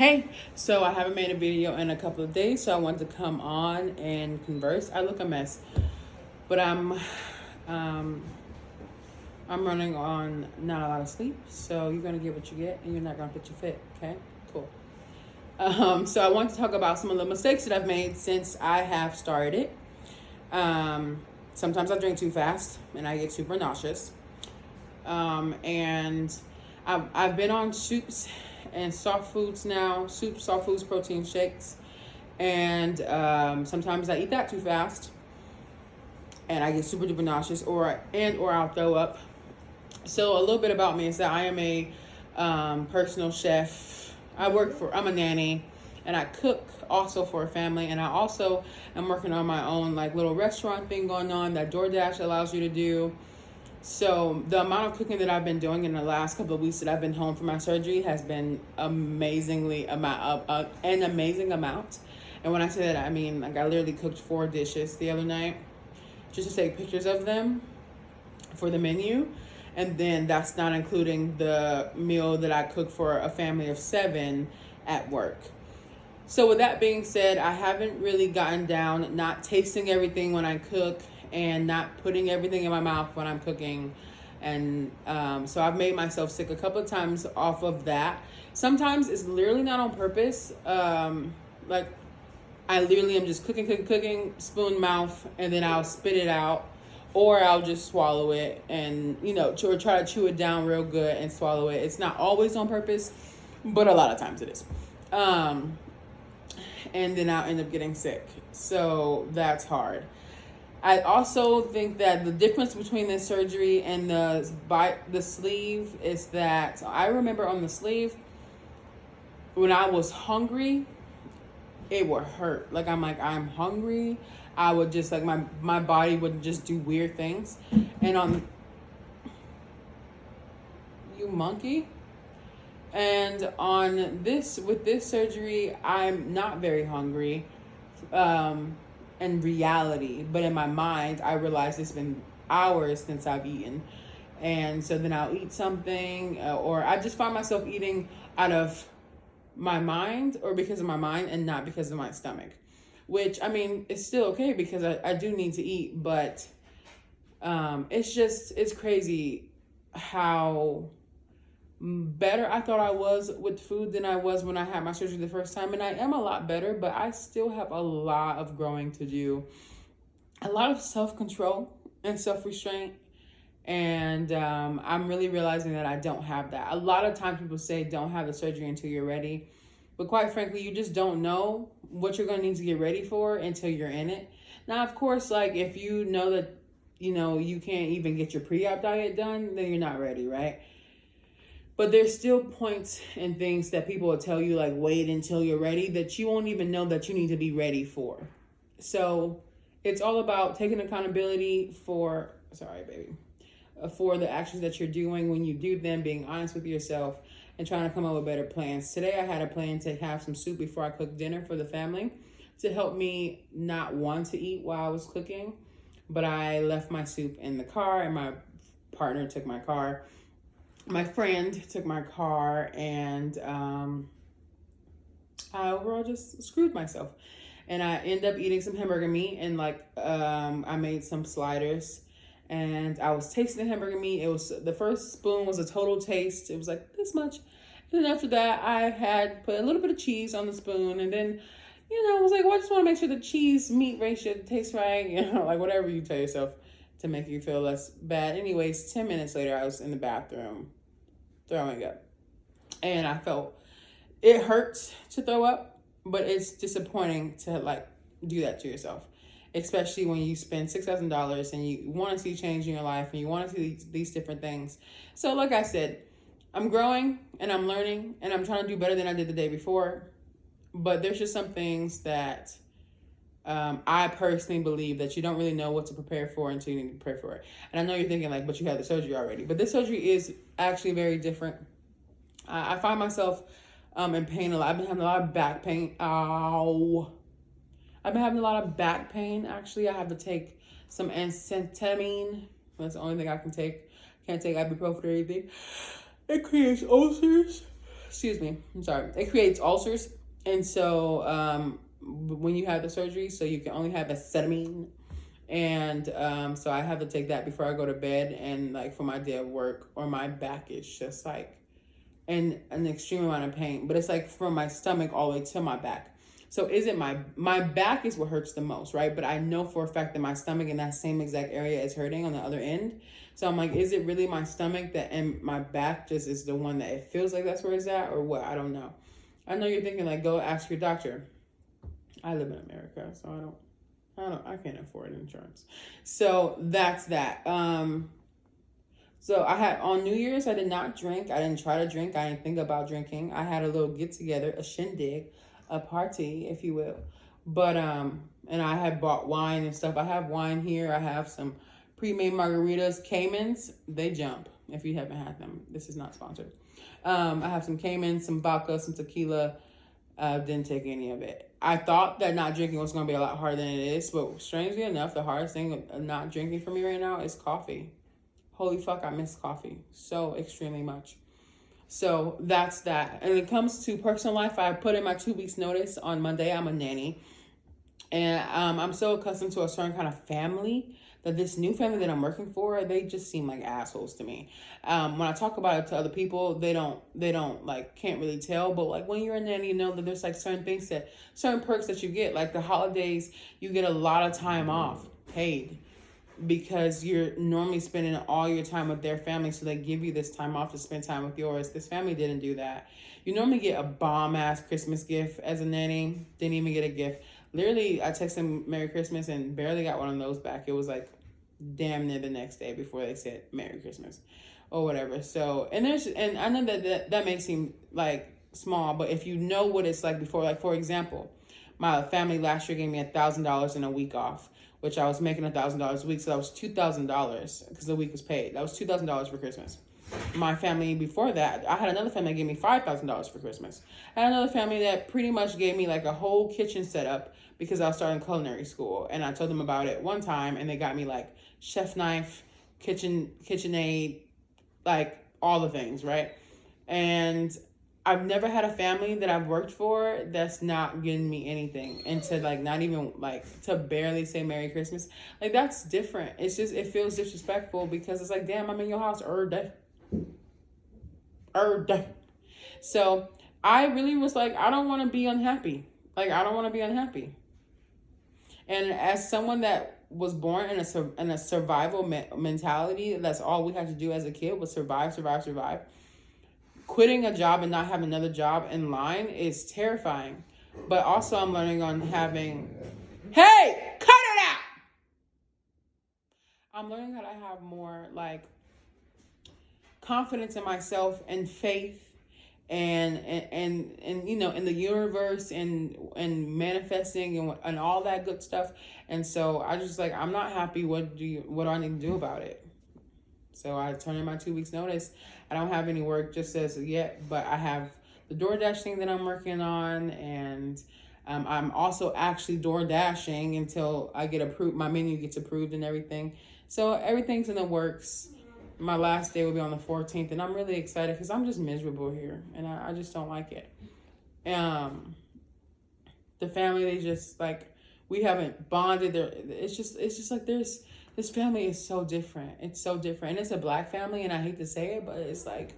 Hey, so I haven't made a video in a couple of days, so I wanted to come on and converse. I look a mess, but um, I'm running on not a lot of sleep, so you're gonna get what you get, and you're not gonna fit your fit. Okay, cool. So I want to talk about some of the mistakes that I've made since I have started. Sometimes I drink too fast, and I get super nauseous. And I've been on soups and soft foods now, soups, soft foods, protein shakes. And sometimes I eat that too fast and I get super duper nauseous or I'll throw up. So a little bit about me is that I am a personal chef. I'm a nanny and I cook also for a family. And I also am working on my own like little restaurant thing going on that DoorDash allows you to do. So the amount of cooking that I've been doing in the last couple of weeks that I've been home for my surgery has been an amazing amount. And when I say that, I mean, like I literally cooked 4 dishes the other night just to take pictures of them for the menu. And then that's not including the meal that I cooked for a family of 7 at work. So with that being said, I haven't really gotten down, not tasting everything when I cook and not putting everything in my mouth when I'm cooking. And so I've made myself sick a couple of times off of that. Sometimes it's literally not on purpose. Like I literally am just cooking, spoon mouth, and then I'll spit it out, or I'll just swallow it and, try to chew it down real good and swallow it. It's not always on purpose, but a lot of times it is. And then I'll end up getting sick. So that's hard. I also think that the difference between this surgery and the sleeve is that I remember on the sleeve, when I was hungry, it would hurt. Like I'm hungry. I would just like my body would just do weird things. And you monkey. And with this surgery, I'm not very hungry. In reality, but in my mind, I realize it's been hours since I've eaten. And so then I'll eat something, or I just find myself eating out of my mind or because of my mind and not because of my stomach, which I mean, it's still okay because I do need to eat, but it's crazy how better I thought I was with food than I was when I had my surgery the first time. And I am a lot better, but I still have a lot of growing to do, a lot of self-control and self-restraint. And I'm really realizing that I don't have that. A lot of times people say don't have the surgery until you're ready. But quite frankly, you just don't know what you're going to need to get ready for until you're in it. Now, of course, like if you know that, you can't even get your pre-op diet done, then you're not ready, right? But there's still points and things that people will tell you, like, wait until you're ready, that you won't even know that you need to be ready for. So it's all about taking accountability for the actions that you're doing when you do them, being honest with yourself and trying to come up with better plans. Today, I had a plan to have some soup before I cooked dinner for the family to help me not want to eat while I was cooking. But I left my soup in the car and my partner took my car. My friend took my car and I overall just screwed myself. And I ended up eating some hamburger meat and I made some sliders and I was tasting the hamburger meat. It was the first spoon was a total taste. It was like this much. And then after that, I had put a little bit of cheese on the spoon and then, I was like, well, I just want to make sure the cheese meat ratio tastes right. Like whatever you tell yourself to make you feel less bad. Anyways, 10 minutes later, I was in the bathroom throwing up. And I felt it hurts to throw up, but it's disappointing to do that to yourself, especially when you spend $6,000 and you want to see change in your life and you want to see these different things. So like I said, I'm growing and I'm learning and I'm trying to do better than I did the day before. But there's just some things that I personally believe that you don't really know what to prepare for until you need to prepare for it. And I know you're thinking but you had the surgery already. But this surgery is actually very different. I find myself in pain a lot. I've been having a lot of back pain. Ow. I've been having a lot of back pain, actually. I have to take some amphetamine. That's the only thing I can take. Can't take ibuprofen or anything. It creates ulcers. excuse me, I'm sorry, it creates ulcers. And so when you have the surgery, so you can only have acetaminophen. And so I have to take that before I go to bed, and like for my day of work, or my back is just like in an extreme amount of pain. But it's like from my stomach all the way to my back. So is it my back is what hurts the most, right? But I know for a fact that my stomach in that same exact area is hurting on the other end. So I'm like, is it really my stomach that, and my back just is the one that it feels like that's where it's at, or what? I don't know. I know you're thinking like, go ask your doctor. I live in America, so I can't afford insurance. So that's that. So I had, on New Year's, I did not drink. I didn't try to drink. I didn't think about drinking. I had a little get together, a shindig, a party, if you will. But, and I had bought wine and stuff. I have wine here. I have some pre-made margaritas. Caymans, they jump if you haven't had them. This is not sponsored. I have some Caymans, some vodka, some tequila. Didn't take any of it. I thought that not drinking was going to be a lot harder than it is, but strangely enough, the hardest thing of not drinking for me right now is coffee. Holy fuck, I miss coffee so extremely much. So that's that. And when it comes to personal life, I put in my 2 weeks notice on Monday. I'm a nanny. And I'm so accustomed to a certain kind of family that this new family that I'm working for, they just seem like assholes to me. When I talk about it to other people, they don't like, can't really tell. But like when you're a nanny, you know that there's like certain perks that you get. Like the holidays, you get a lot of time off paid, because you're normally spending all your time with their family. So they give you this time off to spend time with yours. This family didn't do that. You normally get a bomb ass Christmas gift as a nanny. Didn't even get a gift. Literally, I texted them Merry Christmas and barely got one of those back. It was like damn near the next day before they said Merry Christmas or whatever. So, and I know that may seem like small, but if you know what it's like before, like for example, my family last year gave me $1,000 in a week off, which I was making $1,000 a week. So that was $2,000 because the week was paid. That was $2,000 for Christmas. My family before that, I had another family that gave me $5,000 for Christmas. I had another family that pretty much gave me like a whole kitchen setup because I was starting culinary school. And I told them about it one time, and they got me like chef knife, KitchenAid, like all the things, right? And I've never had a family that I've worked for that's not giving me anything, and to like not even like to barely say Merry Christmas. Like that's different. It's just, it feels disrespectful because it's like, damn, I'm in your house every day. So I really was like, I don't want to be unhappy. Like I don't want to be unhappy. And as someone that was born in a survival mentality, that's all we had to do as a kid was survive. Quitting a job and not having another job in line is terrifying. But also I'm learning on having, hey, cut it out. I'm learning how to have more like confidence in myself and faith and you know, in the universe and manifesting and all that good stuff. And so I just like, I'm not happy. What do I need to do about it? So I turned in my 2 weeks notice. I don't have any work just as yet, but I have the DoorDash thing that I'm working on. And I'm also actually DoorDashing until I get approved. My menu gets approved and everything. So everything's in the works. My last day will be on the 14th. And I'm really excited because I'm just miserable here. And I just don't like it. The family, they just like, we haven't bonded. It's just like this family is so different. It's so different. And it's a Black family, and I hate to say it, but it's like,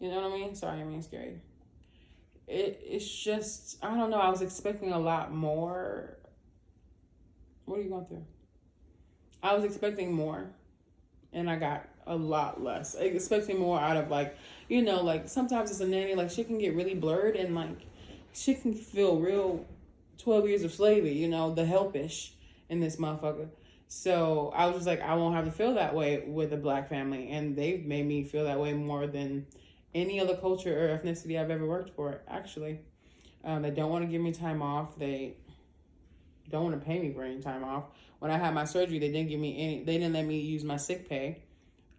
you know what I mean? Sorry, I mean scary. It's just, I don't know. I was expecting a lot more. What are you going through? I was expecting more, and I got a lot less. Expecting more out of like, you know, like sometimes as a nanny, like shit can get really blurred, and like shit can feel real 12 years of slavery, you know, the helpish in this motherfucker. So I was just like, I won't have to feel that way with a Black family. And they've made me feel that way more than any other culture or ethnicity I've ever worked for, actually. They don't want to give me time off. They don't want to pay me for any time off. When I had my surgery, they didn't let me use my sick pay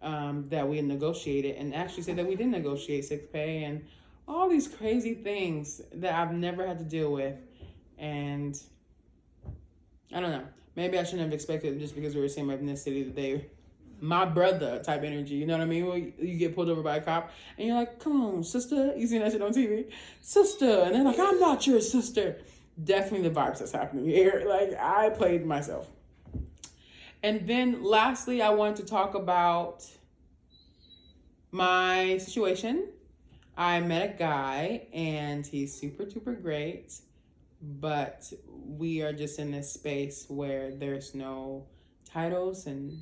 that we had negotiated, and actually said that we didn't negotiate sick pay and all these crazy things that I've never had to deal with. And I don't know, maybe I shouldn't have expected it just because we were the same ethnicity that my brother type energy. You know what I mean? When you get pulled over by a cop and you're like, come on, sister. You seen that shit on TV? Sister. And they're like, I'm not your sister. Definitely the vibes that's happening here. Like, I played myself. And then lastly, I wanted to talk about my situation. I met a guy and he's super, super great. But we are just in this space where there's no titles and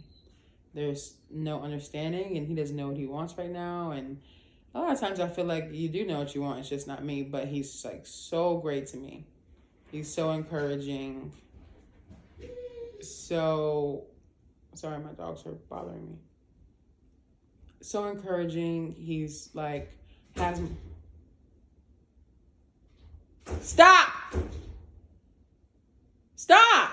there's no understanding, and he doesn't know what he wants right now. And a lot of times I feel like you do know what you want, it's just not me. But he's like so great to me. He's so encouraging. So, sorry, my dogs are bothering me. So encouraging. He's like, Stop! Stop!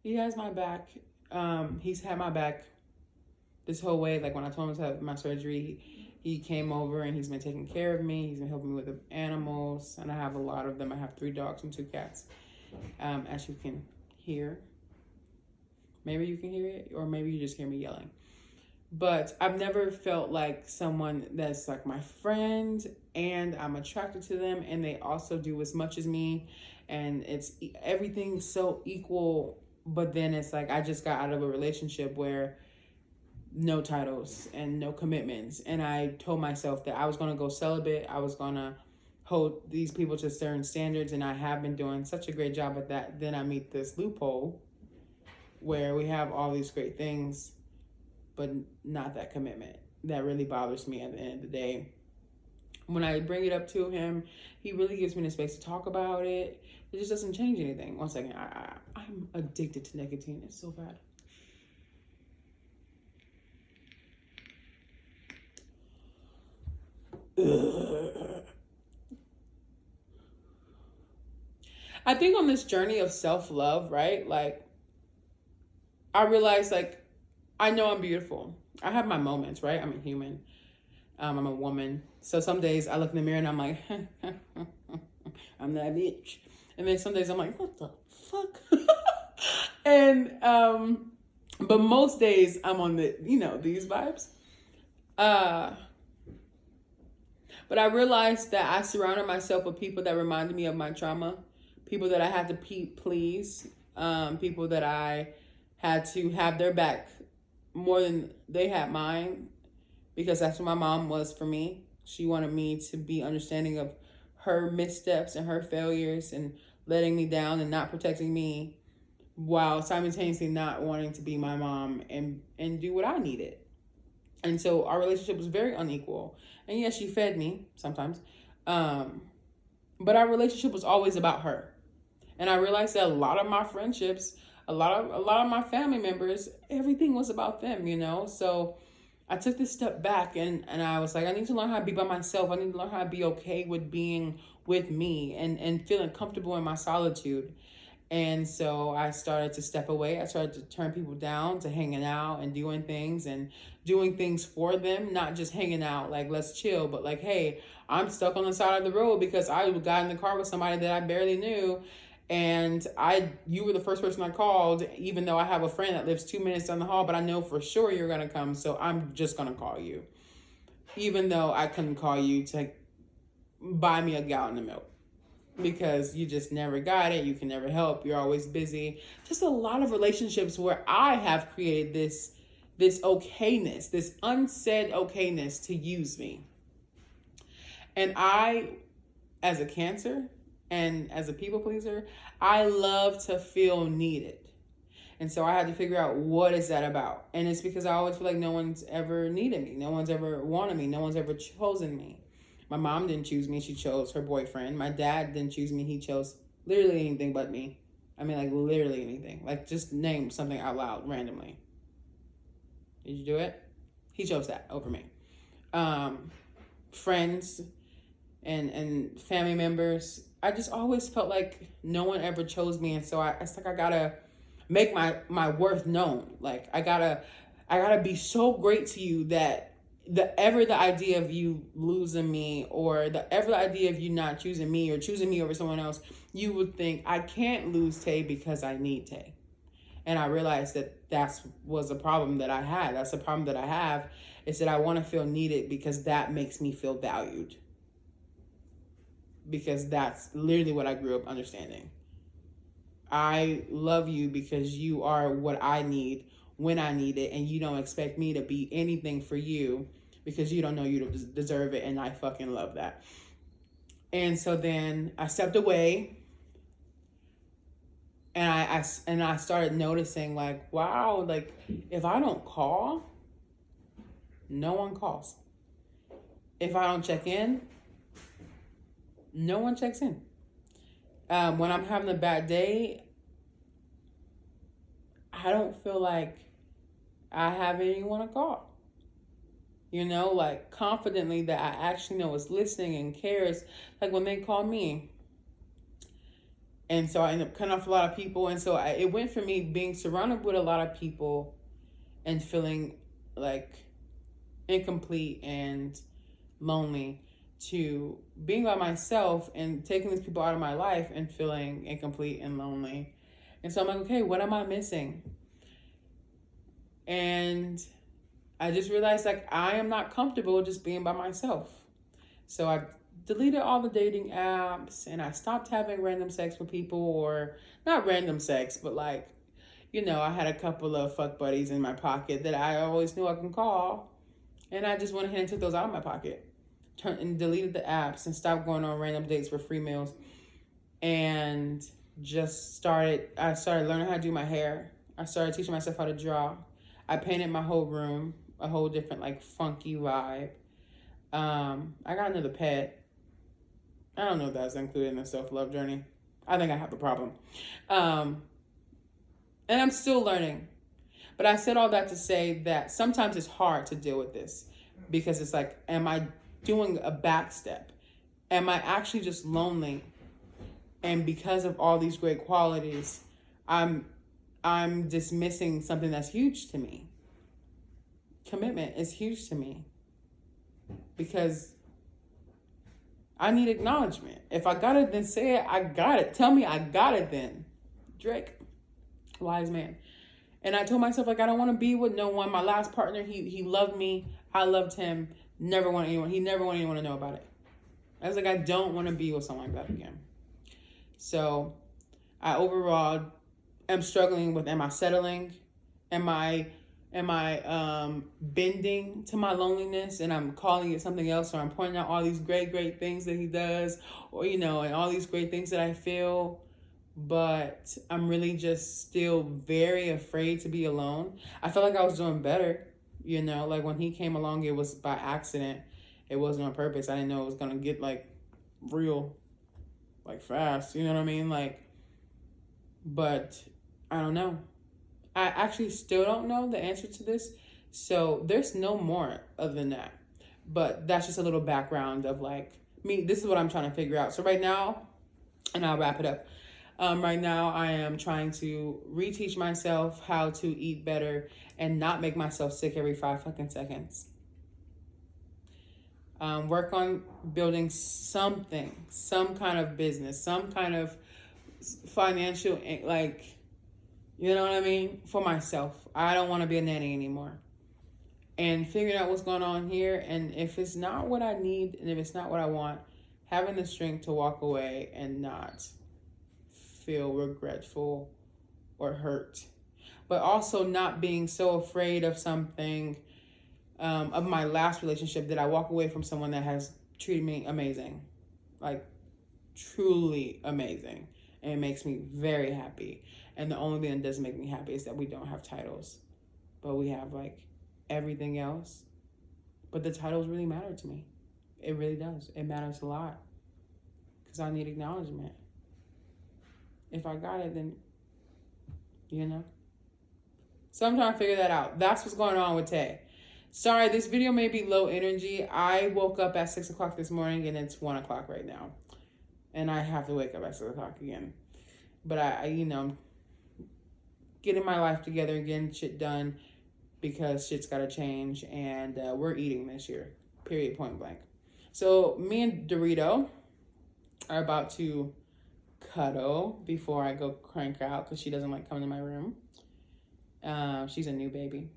He has my back. He's had my back this whole way. Like when I told him to have my surgery, he came over and he's been taking care of me. He's been helping me with the animals, and I have a lot of them. I have 3 dogs and 2 cats, as you can hear. Maybe you can hear it, or maybe you just hear me yelling. But I've never felt like someone that's like my friend and I'm attracted to them and they also do as much as me, and it's everything's so equal. But then it's like I just got out of a relationship where no titles and no commitments, and I told myself that I was going to go celibate. I was going to hold these people to certain standards, and I have been doing such a great job at that. Then I meet this loophole where we have all these great things, but not that commitment. That really bothers me at the end of the day. When I bring it up to him, he really gives me the space to talk about it. It just doesn't change anything. One second, I'm addicted to nicotine. It's so bad. I think on this journey of self-love, right? Like, I realized, like, I know I'm beautiful. I have my moments, right? I'm a human. I'm a woman. So some days I look in the mirror and I'm like, I'm that bitch. And then some days I'm like, what the fuck? And, but most days I'm on the, these vibes. But I realized that I surrounded myself with people that reminded me of my trauma, people that I had to please, people that I had to have their back more than they had mine, because that's what my mom was for me. She wanted me to be understanding of her missteps and her failures and letting me down and not protecting me, while simultaneously not wanting to be my mom and do what I needed. And so our relationship was very unequal. And yes, she fed me sometimes. But our relationship was always about her. And I realized that a lot of my friendships, a lot of my family members, everything was about them, So I took this step back and I was like, I need to learn how to be by myself. I need to learn how to be okay with being with me and feeling comfortable in my solitude. And so I started to step away. I started to turn people down to hanging out and doing things for them, not just hanging out like, let's chill, but like, hey, I'm stuck on the side of the road because I got in the car with somebody that I barely knew. And you were the first person I called, even though I have a friend that lives 2 minutes down the hall, but I know for sure you're going to come. So I'm just going to call you, even though I couldn't call you to buy me a gallon of milk because you just never got it. You can never help. You're always busy. Just a lot of relationships where I have created this okayness, this unsaid okayness to use me. And I, as a Cancer, and as a people pleaser, I love to feel needed. And so I had to figure out, what is that about? And it's because I always feel like no one's ever needed me. No one's ever wanted me. No one's ever chosen me. My mom didn't choose me. She chose her boyfriend. My dad didn't choose me. He chose literally anything but me. I mean, like literally anything. Like just name something out loud randomly. Did you do it? He chose that over me. Friends and family members, I just always felt like no one ever chose me. And so it's like I gotta make my worth known. Like I gotta be so great to you that the idea of you losing me, or the idea of you not choosing me or choosing me over someone else, you would think I can't lose Tay because I need Tay. And I realized that was a problem that I had. That's a problem that I have, is that I want to feel needed because that makes me feel valued. Because that's literally what I grew up understanding. I love you because you are what I need when I need it, and you don't expect me to be anything for you because you don't know you deserve it, and I fucking love that. And so then I stepped away, and I started noticing, like, wow, like, if I don't call, no one calls. If I don't check in, no one checks in. When I'm having a bad day, I don't feel like I have anyone to call. You know, like, confidently, that I actually know is listening and cares. Like when they call me. And so I ended up cutting off a lot of people. And so it went from me being surrounded with a lot of people and feeling like incomplete and lonely, to being by myself and taking these people out of my life and feeling incomplete and lonely. And so I'm like, okay, what am I missing? And I just realized, like, I am not comfortable just being by myself. So I deleted all the dating apps, and I stopped having random sex with people, or not random sex, but like, you know, I had a couple of fuck buddies in my pocket that I always knew I can call. And I just went ahead and took those out of my pocket, and deleted the apps, and stopped going on random dates for free meals. And I started learning how to do my hair. I started teaching myself how to draw. I painted my whole room a whole different, like, funky vibe. I got another pet. I don't know if that's included in the self-love journey. I think I have a problem. And I'm still learning. But I said all that to say that sometimes it's hard to deal with this, because it's like, am I doing a back step? Am I actually just lonely? And because of all these great qualities, I'm dismissing something that's huge to me. Commitment is huge to me, because I need acknowledgement. If I got it, then say it. I got it. Tell me I got it then. Drake, wise man. And I told myself, like, I don't want to be with no one. My last partner, he loved me. I loved him. He never wanted anyone to know about it. I was like, I don't want to be with someone like that again. So I overall am struggling with, am I settling? Am I bending to my loneliness, and I'm calling it something else, or I'm pointing out all these great things that he does, or, you know, and all these great things that I feel, but I'm really just still very afraid to be alone. I felt like I was doing better, you know, like when he came along, it was by accident. It wasn't on purpose. I didn't know it was gonna get, like, real, like, fast, you know what I mean? Like, but I don't know. I actually still don't know the answer to this. So there's no more other than that. But that's just a little background of, like, me. This is what I'm trying to figure out. So right now, and I'll wrap it up. Right now, I am trying to reteach myself how to eat better and not make myself sick every 5 fucking seconds. Work on building something, some kind of business, some kind of financial, like, you know what I mean? For myself. I don't want to be a nanny anymore. And figuring out what's going on here. And if it's not what I need, and if it's not what I want, having the strength to walk away and not feel regretful or hurt. But also not being so afraid of something, of my last relationship, that I walk away from someone that has treated me amazing. Like, truly amazing. And it makes me very happy. And the only thing that doesn't make me happy is that we don't have titles, but we have, like, everything else. But the titles really matter to me. It really does. It matters a lot, because I need acknowledgement. If I got it, then, you know. So I'm trying to figure that out. That's what's going on with Tay. Sorry, this video may be low energy. I woke up at 6 o'clock this morning, and it's 1 o'clock right now. And I have to wake up at 6 o'clock again. But I you know, getting my life together, getting shit done, because shit's got to change. And we're eating this year, period, point blank. So me and Dorito are about to cuddle before I go crank out, because she doesn't like coming to my room. She's a new baby.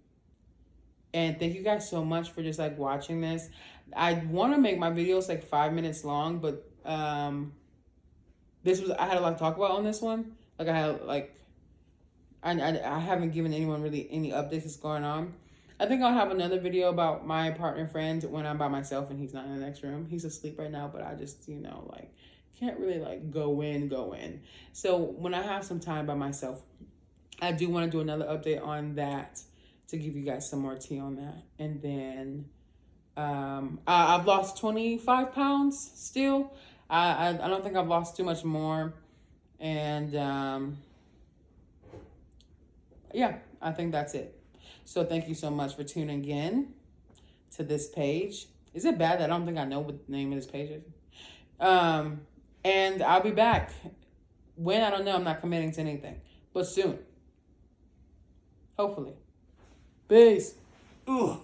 And thank you guys so much for just like watching this. I want to make my videos like 5 minutes long, but I had a lot to talk about on this one. Like I haven't given anyone really any updates that's going on. I think I'll have another video about my partner friend when I'm by myself and he's not in the next room. He's asleep right now, but I just, you know, like can't really like go in. So when I have some time by myself, I do want to do another update on that to give you guys some more tea on that. And then I've lost 25 pounds still. I don't think I've lost too much more. And yeah, I think that's it. So thank you so much for tuning in to this page. Is it bad that I don't think I know what the name of this page is? And I'll be back. When, I don't know. I'm not committing to anything. But soon. Hopefully. Peace. Ugh.